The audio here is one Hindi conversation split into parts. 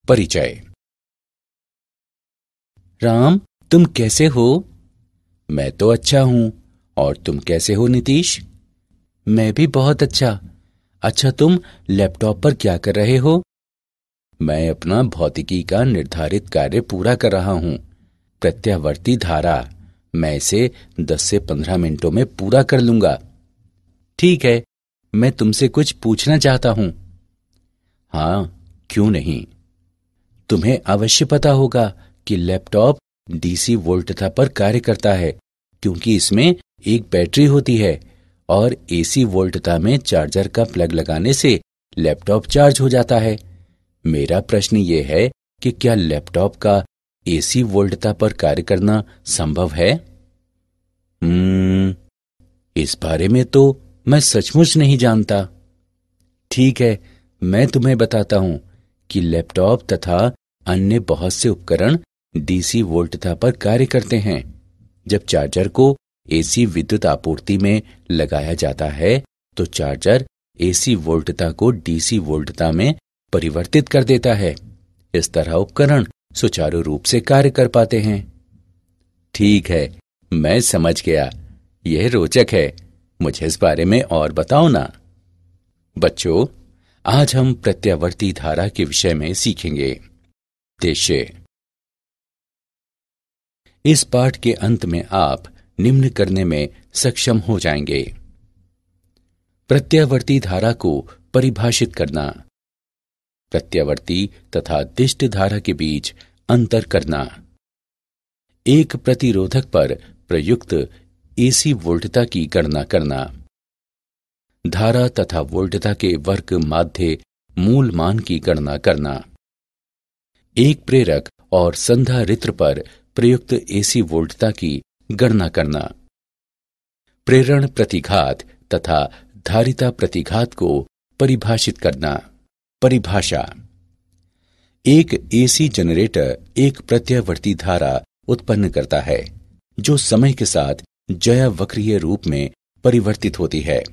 परिचय। राम, तुम कैसे हो? मैं तो अच्छा हूं। और तुम कैसे हो नीतीश? मैं भी बहुत अच्छा। अच्छा, तुम लैपटॉप पर क्या कर रहे हो? मैं अपना भौतिकी का निर्धारित कार्य पूरा कर रहा हूं, प्रत्यावर्ती धारा। मैं इसे 10 से 15 मिनटों में पूरा कर लूंगा। ठीक है, मैं तुमसे कुछ पूछना चाहता हूं। हाँ, क्यों नहीं। तुम्हें अवश्य पता होगा कि लैपटॉप डीसी वोल्टता पर कार्य करता है, क्योंकि इसमें एक बैटरी होती है और एसी वोल्टता में चार्जर का प्लग लगाने से लैपटॉप चार्ज हो जाता है। मेरा प्रश्न ये है कि क्या लैपटॉप का एसी वोल्टता पर कार्य करना संभव है? इस बारे में तो मैं सचमुच नहीं जानता। ठीक है, मैं तुम्हें बताता हूं कि लैपटॉप तथा अन्य बहुत से उपकरण डीसी वोल्टता पर कार्य करते हैं। जब चार्जर को एसी विद्युत आपूर्ति में लगाया जाता है तो चार्जर एसी वोल्टता को डीसी वोल्टता में परिवर्तित कर देता है। इस तरह उपकरण सुचारू रूप से कार्य कर पाते हैं। ठीक है, मैं समझ गया। यह रोचक है। मुझे इस बारे में और बताओ ना। बच्चों, आज हम प्रत्यावर्ती धारा के विषय में सीखेंगे। उद्देश्य। इस पाठ के अंत में आप निम्न करने में सक्षम हो जाएंगे। प्रत्यावर्ती धारा को परिभाषित करना, प्रत्यावर्ती तथा दिष्ट धारा के बीच अंतर करना, एक प्रतिरोधक पर प्रयुक्त एसी वोल्टता की गणना करना, धारा तथा वोल्टता के वर्ग माध्य मूल मान की गणना करना, एक प्रेरक और संधारित्र पर प्रयुक्त एसी वोल्टता की गणना करना, प्रेरण प्रतिघात तथा धारिता प्रतिघात को परिभाषित करना। परिभाषा। एक एसी जनरेटर एक प्रत्यावर्ती धारा उत्पन्न करता है जो समय के साथ ज्यावक्रीय रूप में परिवर्तित होती है।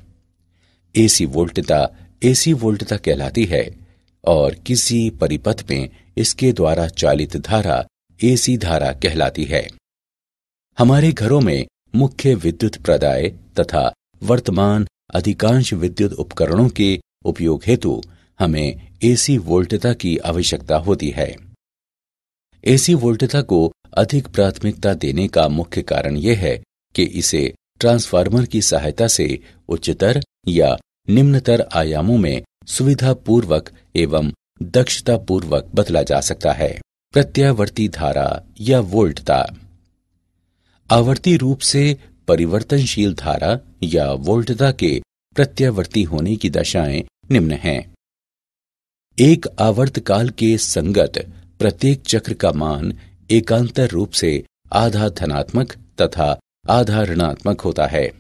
एसी वोल्टता कहलाती है और किसी परिपथ में इसके द्वारा चालित धारा एसी धारा कहलाती है। हमारे घरों में मुख्य विद्युत प्रदाय तथा वर्तमान अधिकांश विद्युत उपकरणों के उपयोग हेतु हमें एसी वोल्टता की आवश्यकता होती है। एसी वोल्टता को अधिक प्राथमिकता देने का मुख्य कारण यह है कि इसे ट्रांसफार्मर की सहायता से उच्चतर या निम्नतर आयामों में सुविधापूर्वक एवं दक्षतापूर्वक बदला जा सकता है। प्रत्यावर्ती धारा या वोल्टता। आवर्ती रूप से परिवर्तनशील धारा या वोल्टता के प्रत्यावर्ती होने की दशाएं निम्न हैं। एक आवर्तकाल के संगत प्रत्येक चक्र का मान एकांतर रूप से आधा धनात्मक तथा आधा ऋणात्मक होता है।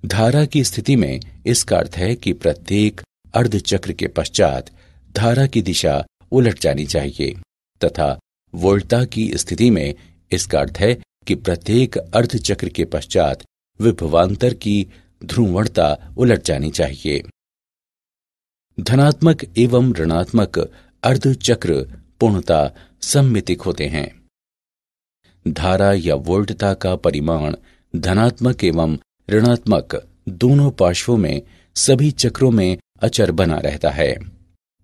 धारा की स्थिति में इसका अर्थ है कि प्रत्येक अर्धचक्र के पश्चात धारा की दिशा उलट जानी चाहिए तथा वोल्टता की स्थिति में इसका अर्थ है कि प्रत्येक अर्धचक्र के पश्चात विभवांतर की ध्रुवणता उलट जानी चाहिए। धनात्मक एवं ऋणात्मक अर्धचक्र पूर्णतः सममितिक होते हैं। धारा या वोल्टता का परिमाण धनात्मक एवं ऋणात्मक दोनों पार्श्वों में सभी चक्रों में अचर बना रहता है।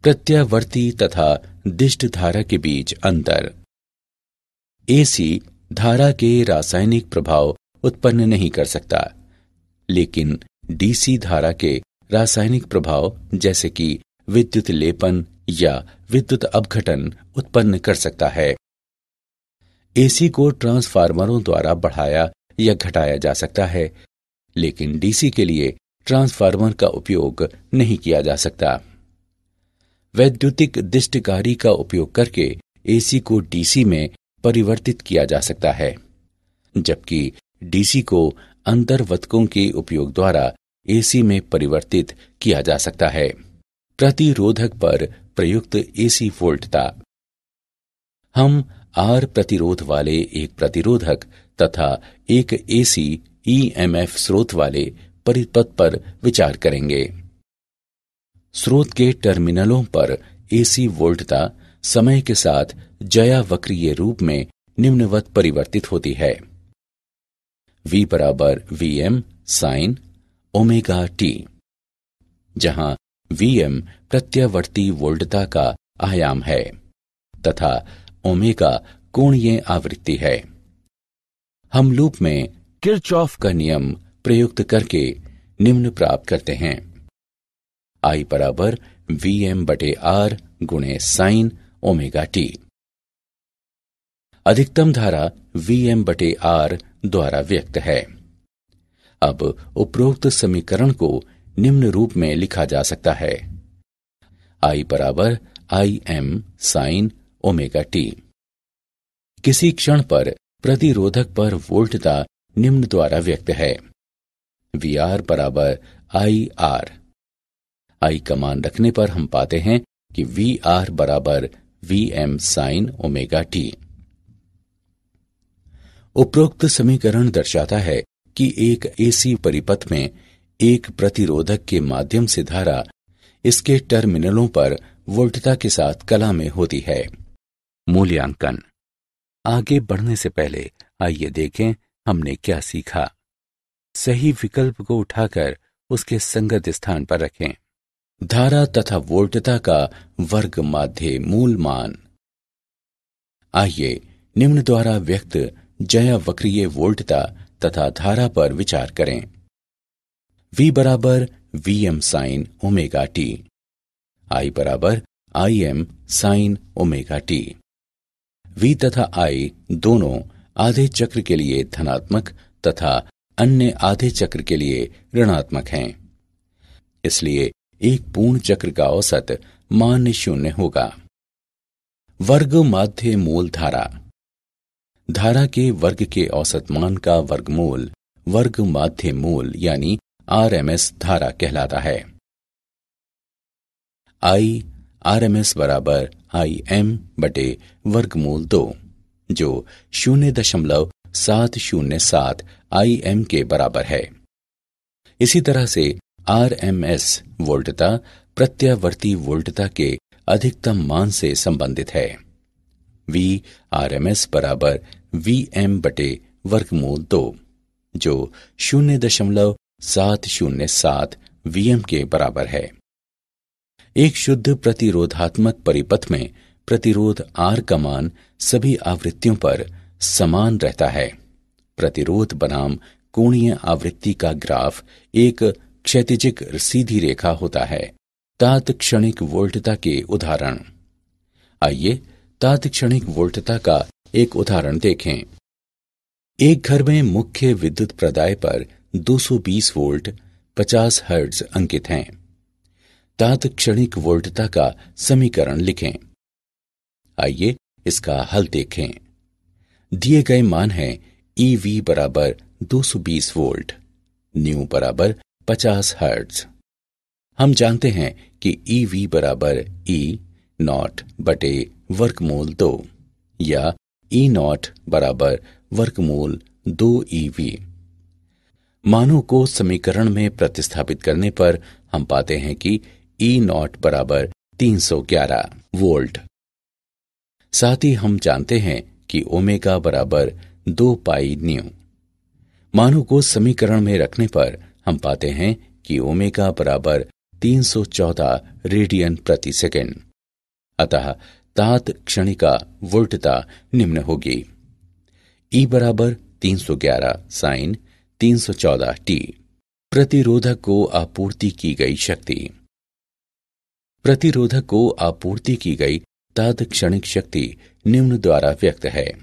प्रत्यावर्ती तथा दिष्ट धारा के बीच अंतर। एसी धारा के रासायनिक प्रभाव उत्पन्न नहीं कर सकता, लेकिन डीसी धारा के रासायनिक प्रभाव जैसे कि विद्युत लेपन या विद्युत अपघटन उत्पन्न कर सकता है। एसी को ट्रांसफार्मरों द्वारा बढ़ाया या घटाया जा सकता है, लेकिन डीसी के लिए ट्रांसफार्मर का उपयोग नहीं किया जा सकता। वैद्युतिक दिष्टकारी का उपयोग करके एसी को डीसी में परिवर्तित किया जा सकता है, जबकि डीसी को अंतर्वतकों के उपयोग द्वारा एसी में परिवर्तित किया जा सकता है। प्रतिरोधक पर प्रयुक्त एसी वोल्टता। हम आर प्रतिरोध वाले एक प्रतिरोधक तथा एक एसी ईएमएफ स्रोत वाले परिपथ पर विचार करेंगे। स्रोत के टर्मिनलों पर एसी वोल्टता समय के साथ ज्यावक्रीय रूप में निम्नवत परिवर्तित होती है। V बराबर Vm साइन ओमेगा टी, जहां Vm प्रत्यावर्ती वोल्टता का आयाम है तथा ओमेगा कोणीय आवृत्ति है। हम लूप में किरचॉफ का नियम प्रयुक्त करके निम्न प्राप्त करते हैं। I बराबर Vm बटे R गुणे साइन ओमेगा टी। अधिकतम धारा Vm बटे R द्वारा व्यक्त है। अब उपरोक्त समीकरण को निम्न रूप में लिखा जा सकता है। I बराबर Im साइन ओमेगा टी। किसी क्षण पर प्रतिरोधक पर वोल्टता निम्न द्वारा व्यक्त है। VR बराबर IR। I का मान रखने पर हम पाते हैं कि VR बराबर Vm साइन ओमेगा टी। उपरोक्त समीकरण दर्शाता है कि एक एसी परिपथ में एक प्रतिरोधक के माध्यम से धारा इसके टर्मिनलों पर वोल्टता के साथ कला में होती है। मूल्यांकन। आगे बढ़ने से पहले आइए देखें हमने क्या सीखा। सही विकल्प को उठाकर उसके संगत स्थान पर रखें। धारा तथा वोल्टता का वर्ग माध्य मूल मान। आइए निम्न द्वारा व्यक्त ज्यावक्रीय वोल्टता तथा धारा पर विचार करें। V बराबर Vm sine omega T. I बराबर Im sine omega T. V तथा I दोनों आधे चक्र के लिए धनात्मक तथा अन्य आधे चक्र के लिए ऋणात्मक हैं। इसलिए एक पूर्ण चक्र का औसत मान 0 होगा। वर्ग माध्य मूल धारा। धारा के वर्ग के औसत मान का वर्गमूल वर्ग माध्य मूल यानी RMS धारा कहलाता है। I RMS बराबर Im बटे वर्गमूल 2, जो 0.707 Im के बराबर है। इसी तरह से RMS वोल्टता प्रत्यावर्ती वोल्टता के अधिकतम मान से संबंधित है। V RMS बराबर Vm बटे वर्गमूल 2, जो 0.707 Vm के बराबर है। एक शुद्ध प्रतिरोधात्मक परिपथ में प्रतिरोध R का मान सभी आवृत्तियों पर समान रहता है। प्रतिरोध बनाम कोणीय आवृत्ति का ग्राफ एक क्षैतिजिक सीधी रेखा होता है। तात्क्षणिक वोल्टता के उदाहरण। आइए तात्क्षणिक वोल्टता का एक उदाहरण देखें। एक घर में मुख्य विद्युत प्रदाय पर 220 वोल्ट 50 हर्ट्ज अंकित हैं। तात्क्षणिक वोल्टता का समीकरण लिखें। आइए इसका हल देखें। दिए गए मान हैं EV बराबर 220 वोल्ट, न्यू बराबर 50 हर्ट्ज। हम जानते हैं कि EV बराबर E नॉट बटे वर्गमूल 2 या E नॉट बराबर वर्गमूल 2EV। मानों को समीकरण में प्रतिस्थापित करने पर हम पाते हैं कि E नॉट बराबर 311 वोल्ट। साथ ही हम जानते हैं कि ओमेगा बराबर 2 पाई न्यू। मानों को समीकरण में रखने पर हम पाते हैं कि ओमेगा बराबर 314 रेडियन प्रति सेकंड। अतः तात्क्षणिका वोल्टता निम्न होगी। E बराबर 311 साइन 314 टी। प्रतिरोधक को आपूर्ति की गई शक्ति। प्रतिरोधक को आपूर्ति की गई तात्क्षणिक शक्ति निम्न द्वारा व्यक्त है।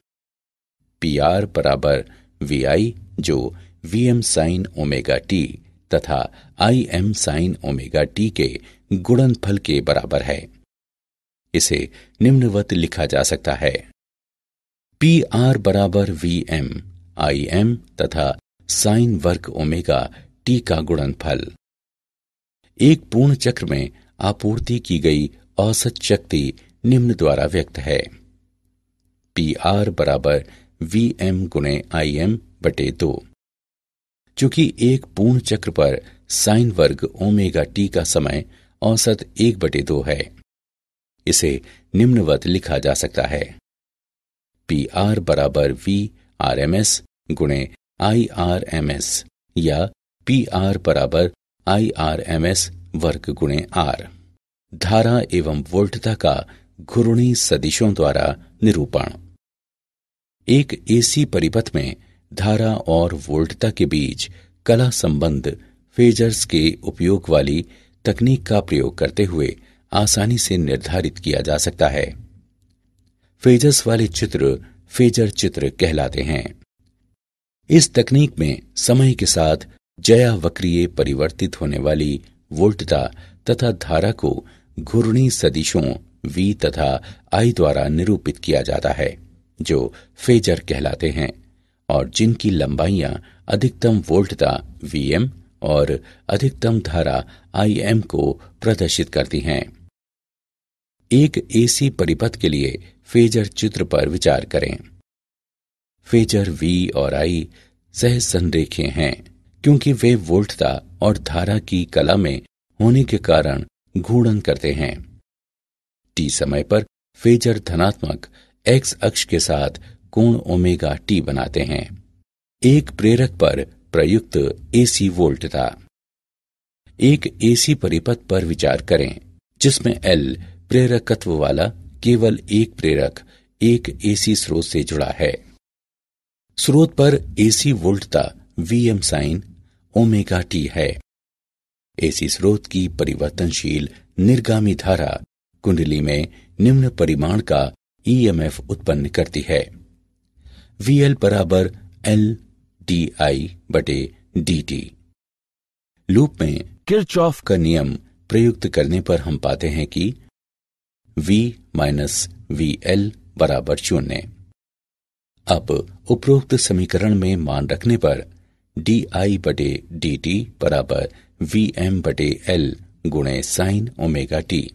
PR बराबर VI जो Vm साइन ओमेगा टी तथा Im साइन ओमेगा टी के गुणनफल के बराबर है। इसे निम्नवत लिखा जा सकता है। PR बराबर Vm Im तथा साइन वर्ग ओमेगा टी का गुणनफल। एक पूर्ण चक्र में आपूर्ति की गई औसत शक्ति निम्न द्वारा व्यक्त है। PR बराबर Vm गुणे Im बटे 2। चूंकि एक पूर्ण चक्र पर साइन वर्ग ओमेगा टी का समय औसत 1/2 है, इसे निम्नवत लिखा जा सकता है। PR बराबर VRMS गुणे IRMS या PR बराबर IRMS वर्ग गुणे R। धारा एवं वोल्टता का घूर्णी सदिशों द्वारा निरूपण। एक AC परिपथ में धारा और वोल्टता के बीच कला संबंध फेजर्स के उपयोग वाली तकनीक का प्रयोग करते हुए आसानी से निर्धारित किया जा सकता है। फेजर्स वाले चित्र फेजर चित्र कहलाते हैं। इस तकनीक में समय के साथ ज्यावक्रीय परिवर्तित होने वाली वोल्टता तथा धारा को घूर्णी सदिशों V तथा I द्वारा निरूपित किया जाता है, जो फेजर कहलाते हैं और जिनकी लंबाइयां अधिकतम वोल्टता Vm और अधिकतम धारा Im को प्रदर्शित करती हैं। एक AC परिपथ के लिए फेजर चित्र पर विचार करें। फेजर V और I सहसंरेखीय हैं क्योंकि वे वोल्टता और धारा की कला में होने के कारण घूर्णन करते हैं। T समय पर फेजर धनात्मक X अक्ष के साथ कोण ओमेगा T बनाते हैं। एक प्रेरक पर प्रयुक्त AC वोल्टता। एक AC परिपथ पर विचार करें जिसमें L प्रेरकत्व वाला केवल एक प्रेरक एक AC स्रोत से जुड़ा है। स्रोत पर AC वोल्टता Vm sin omega T है। AC स्रोत की परिवर्तनशील निर्गामी धारा कुंडली में निम्न परिमाण का EMF उत्पन्न करती है। VL बराबर L di/dt। लूप में किरचॉफ का नियम प्रयुक्त करने पर हम पाते हैं कि V माइनस VL बराबर 0। अब उपरोक्त समीकरण में मान रखने पर di/dt बराबर Vm/L गुणे साइन ओमेगा T।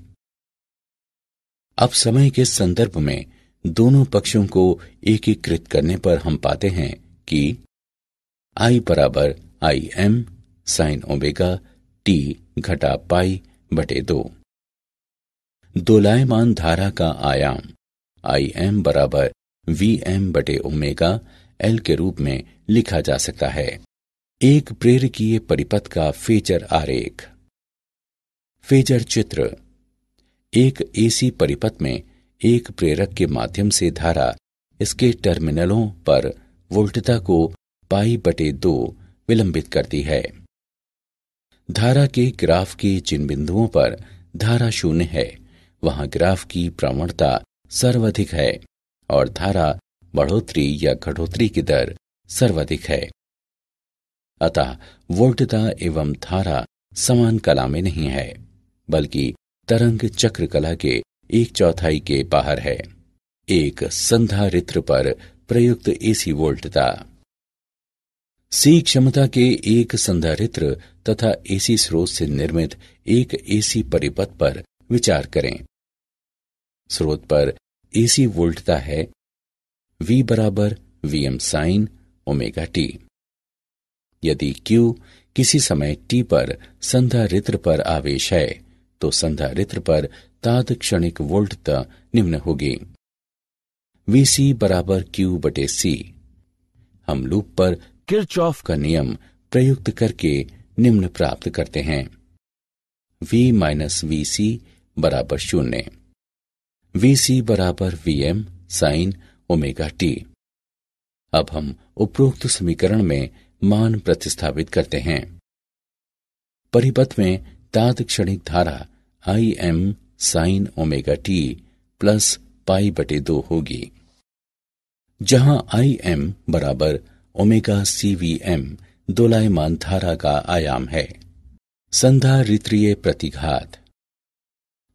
अब समय के संदर्भ में दोनों पक्षों को एकीकृत करने पर हम पाते हैं कि I बराबर Im साइन ओमेगा T घटा π/2। दोलायमान धारा का आयाम Im बराबर Vm/ओमेगा L के रूप में लिखा जा सकता है। एक प्रेरकीय परिपथ का फेजर आरेख। फेजर चित्र। एक AC परिपथ में एक प्रेरक के माध्यम से धारा इसके टर्मिनलों पर वोल्टता को π/2 विलंबित करती है। धारा के ग्राफ के जिन बिंदुओं पर धारा 0 है वहां ग्राफ की प्रवणता सर्वाधिक है और धारा बढ़ोतरी या घटोतरी की दर सर्वाधिक है। अतः वोल्टता एवं धारा समान कला में नहीं है, बल्कि तरंग चक्र कला के 1/4 के बाहर है। एक संधारित्र पर प्रयुक्त AC वोल्टता। C क्षमता के एक संधारित्र तथा AC स्रोत से निर्मित एक AC परिपथ पर विचार करें। स्रोत पर AC वोल्टता है V बराबर Vm sin ओमेगा T। यदि Q किसी समय t पर संधारित्र पर आवेश है तो संधारित्र पर तात्क्षणिक वोल्टता निम्न होगी Vc बराबर Q/C। हम लूप पर किरचॉफ का नियम प्रयुक्त करके निम्न प्राप्त करते हैं। V माइनस VC बराबर 0। VC बराबर Vm sin ओमेगा T। अब हम उपरोक्त समीकरण में मान प्रतिस्थापित करते हैं। परिपथ में तात्क्षणिक धारा Im sin omega T plus π/2 होगी, जहां Im बराबर ओमेगा CVm दोलायमान धारा का आयाम है। संधारित्रीय प्रतिघात।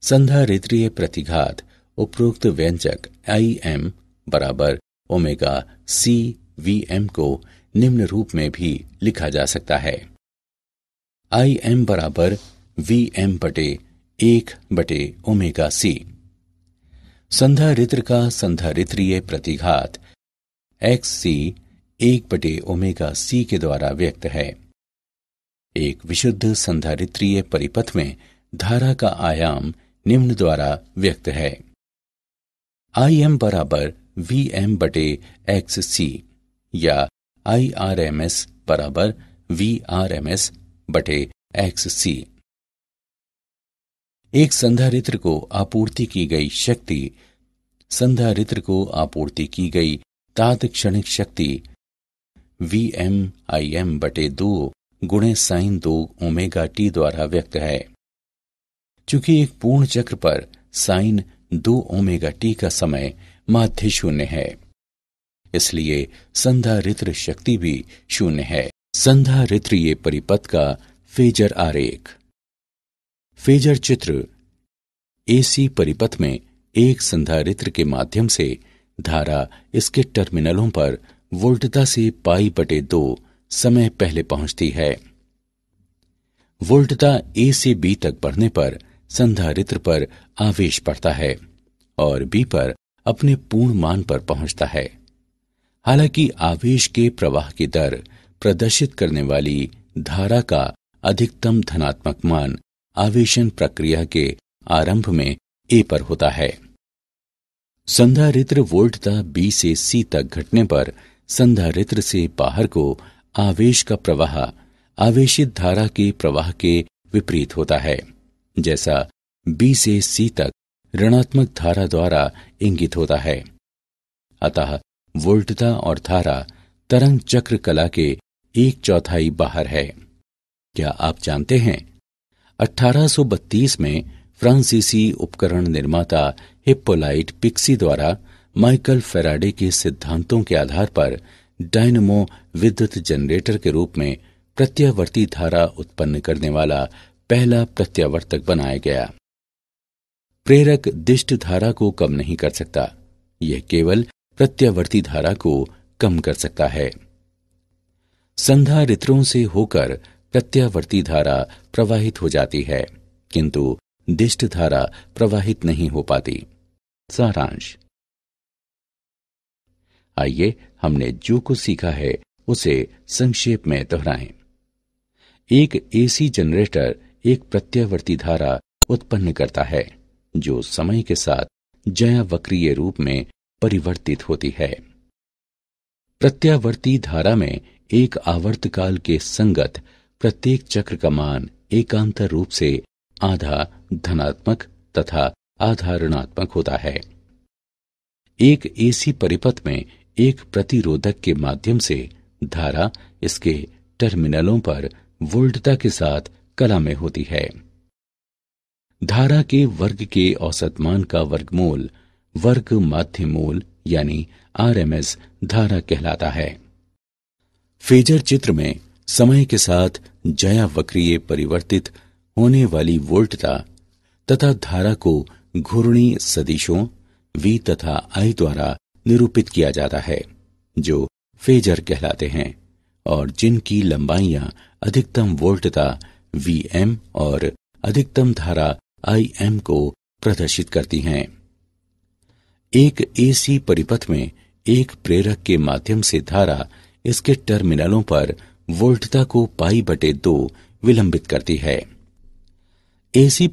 संधारित्रीय प्रतिघात उपरोक्त व्यंजक Im बराबर ओमेगा CVm को निम्न रूप में भी लिखा जा सकता है। Im बराबर Vm/1/ओमेगा C। संधारित्र का संधारित्रीय प्रतिघात XC 1/ओमेगा C के द्वारा व्यक्त है। एक विशुद्ध संधारित्रीय परिपथ में धारा का आयाम निम्न द्वारा व्यक्त है। Im बराबर Vm बटे XC या IRMS बराबर VRMS बटे XC। एक संधारित्र को आपूर्ति की गई शक्ति संधारित्र को आपूर्ति की गई तात्क्षणिक शक्ति Vm बटे 2 गुणे साइन 2 ओमेगा टी द्वारा व्यक्त है। चूंकि एक पूर्ण चक्र पर साइन 2 ओमेगा टी का समय माध्य शून्य है, इसलिए संधारित्र शक्ति भी शून्य है। संधारित्रीय परिपथ का फेजर आरेख। फेजर चित्र एसी परिपथ में एक संधारित्र के माध्यम से धारा इसके टर्मिनलों पर वोल्टता से पाई बटे 2 समय पहले पहुंचती है। वोल्टता ए से बी तक बढ़ने पर संधारित्र पर आवेश पड़ता है और बी पर अपने पूर्ण मान पर पहुंचता है। हालांकि आवेश के प्रवाह की दर प्रदर्शित करने वाली धारा का अधिकतम धनात्मक मान आवेशन प्रक्रिया के आरंभ में ए पर होता है। संधारित्र वोल्टता बी से सी तक घटने पर संधारित्र से बाहर को आवेश का प्रवाह आवेशित धारा के प्रवाह के विपरीत होता है, जैसा बी से सी तक ऋणात्मक धारा द्वारा इंगित होता है। अतः वोल्टता और धारा तरंग चक्र कला के 1/4 बाहर है। क्या आप जानते हैं 1832 में फ्रांसीसी उपकरण निर्माता हिप्पोलाइट पिक्सी द्वारा माइकल फैराडे के सिद्धांतों के आधार पर डायनमो विद्युत जनरेटर के रूप में प्रत्यावर्ती धारा उत्पन्न करने वाला पहला प्रत्यावर्तक बनाया गया। प्रेरक दिष्ट धारा को कम नहीं कर सकता, यह केवल प्रत्यावर्ती धारा को कम कर सकता है। संधारित्रों से होकर प्रत्यावर्ती धारा प्रवाहित हो जाती है, किंतु दिष्ट धारा प्रवाहित नहीं हो पाती। सारांश। आइए हमने जो कुछ सीखा है उसे संक्षेप में दोहराएं। एक एसी जनरेटर एक प्रत्यावर्ती धारा उत्पन्न करता है जो समय के साथ ज्यावक्रीय रूप में परिवर्तित होती है। प्रत्यावर्ती धारा में एक आवर्तकाल के संगत प्रत्येक चक्र का मान एकांतर रूप से आधा धनात्मक तथा आधा ऋणात्मक होता है। एक एसी परिपथ में एक प्रतिरोधक के माध्यम से धारा इसके टर्मिनलों पर वोल्टता के साथ कला में होती है। धारा के वर्ग के औसत मान का वर्गमूल वर्ग माध्य मूल यानी आरएमएस धारा कहलाता है। फेजर चित्र में समय के साथ ज्यावक्रीय परिवर्तित होने वाली वोल्टता तथा धारा को घूर्णी सदिशों V तथा I द्वारा निरूपित किया जाता है, जो फेजर कहलाते हैं और जिनकी लंबाइयां अधिकतम वोल्टता Vm और अधिकतम धारा Im को प्रदर्शित करती हैं। एक एसी परिपथ में एक प्रेरक के माध्यम से धारा इसके टर्मिनलों पर वोल्टता को पाई बटे 2 विलंबित करती है। एसी